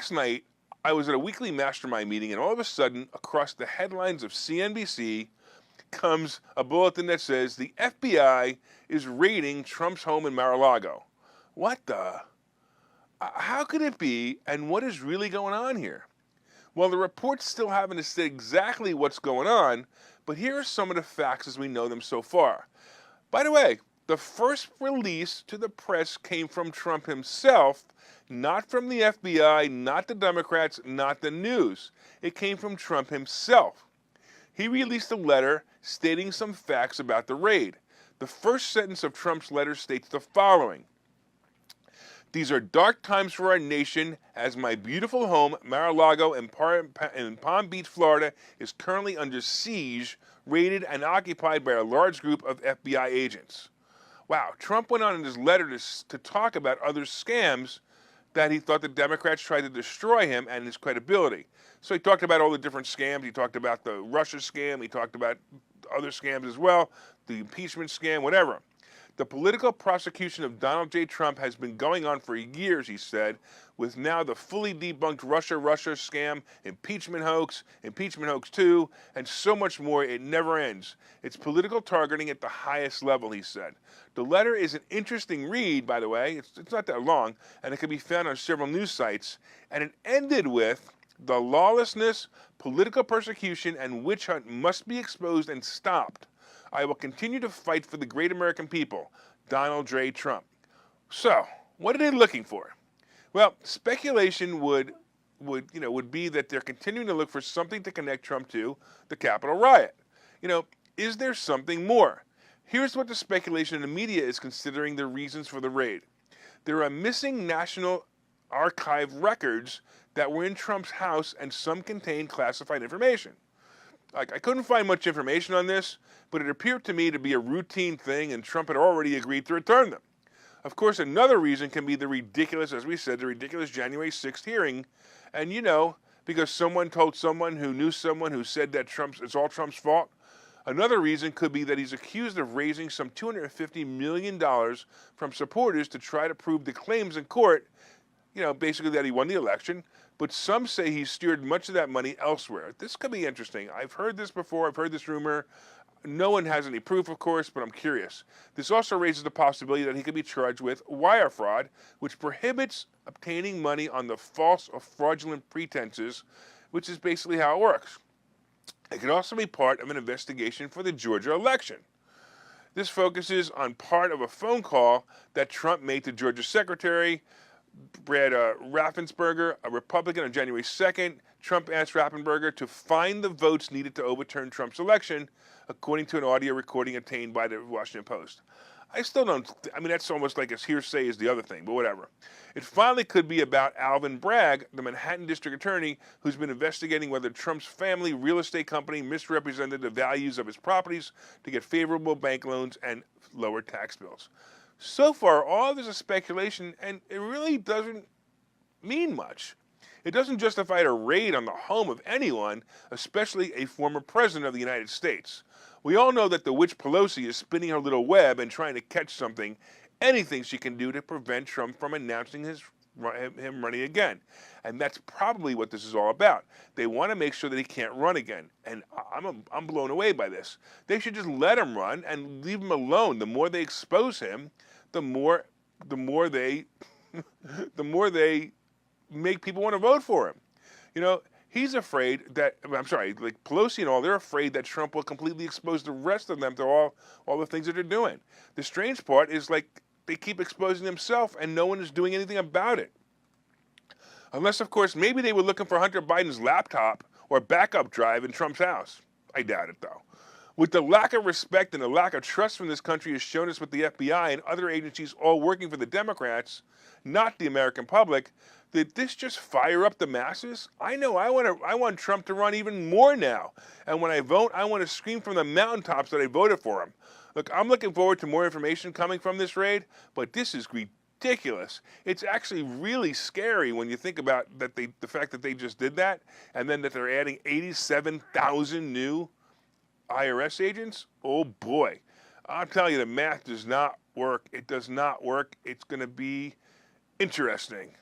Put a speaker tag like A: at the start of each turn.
A: last night, I was at a weekly mastermind meeting, and all of a sudden, across the headlines of CNBC, comes a bulletin that says the FBI is raiding Trump's home in Mar-a-Lago. What the? How could it be, and what is really going on here? Well, the reports still haven't said exactly what's going on, but here are some of the facts as we know them so far. By the way, the first release to the press came from Trump himself, not from the FBI, not the Democrats, not the news. It came from Trump himself. He released a letter stating some facts about the raid. The first sentence of Trump's letter states the following: "These are dark times for our nation as my beautiful home, Mar-a-Lago in Palm Beach, Florida, is currently under siege, raided, and occupied by a large group of FBI agents." Wow, Trump went on in his letter to talk about other scams that he thought the Democrats tried to destroy him and his credibility. So he talked about all the different scams. He talked about the Russia scam. He talked about other scams as well, the impeachment scam, whatever. The political prosecution of Donald J. Trump has been going on for years, he said, with now the fully debunked Russia scam, impeachment hoax 2, and so much more. It never ends. It's political targeting at the highest level, he said. The letter is an interesting read, by the way. It's not that long, and it can be found on several news sites. And it ended with, "The lawlessness, political persecution, and witch hunt must be exposed and stopped. I will continue to fight for the great American people, Donald J. Trump." So, what are they looking for? Well, speculation would be that they're continuing to look for something to connect Trump to the Capitol riot. Is there something more? Here's what the speculation in the media is considering the reasons for the raid. There are missing National Archive records that were in Trump's house, and some contain classified information. I couldn't find much information on this, but it appeared to me to be a routine thing, and Trump had already agreed to return them. Of course, another reason can be the ridiculous, as we said, the ridiculous January 6th hearing. And because someone told someone who knew someone who said that it's all Trump's fault. Another reason could be that he's accused of raising some $250 million from supporters to try to prove the claims in court, basically that he won the election. But some say he steered much of that money elsewhere. This could be interesting. I've heard this before. I've heard this rumor. No one has any proof, of course, but I'm curious. This also raises the possibility that he could be charged with wire fraud, which prohibits obtaining money on the false or fraudulent pretenses, which is basically how it works. It could also be part of an investigation for the Georgia election. This focuses on part of a phone call that Trump made to Georgia Secretary Brad Raffensperger, a Republican, on January 2nd. Trump asked Raffensperger to find the votes needed to overturn Trump's election, according to an audio recording obtained by the Washington Post. I still don't, that's almost like as hearsay as the other thing, but whatever. It finally could be about Alvin Bragg, the Manhattan District Attorney, who's been investigating whether Trump's family real estate company misrepresented the values of his properties to get favorable bank loans and lower tax bills. So far, all this is speculation, and it really doesn't mean much. It doesn't justify a raid on the home of anyone, especially a former president of the United States. We all know that the witch Pelosi is spinning her little web and trying to catch something, anything she can do to prevent Trump from announcing him running again. And that's probably what this is all about. They want to make sure that he can't run again. And I'm blown away by this. They should just let him run and leave him alone. The more they expose him, the more they make people want to vote for him. He's afraid that, like Pelosi and all, they're afraid that Trump will completely expose the rest of them to all the things that they're doing. The strange part is, they keep exposing themselves and no one is doing anything about it. Unless, of course, maybe they were looking for Hunter Biden's laptop or backup drive in Trump's house. I doubt it, though. With the lack of respect and the lack of trust from this country has shown us with the FBI and other agencies all working for the Democrats, not the American public, did this just fire up the masses? I know I want Trump to run even more now. And when I vote, I want to scream from the mountaintops that I voted for him. Look, I'm looking forward to more information coming from this raid, but this is ridiculous. It's actually really scary when you think about the fact that they just did that, and then that they're adding 87,000 new IRS agents. Oh boy. I'm telling you, the math does not work. It does not work. It's going to be interesting.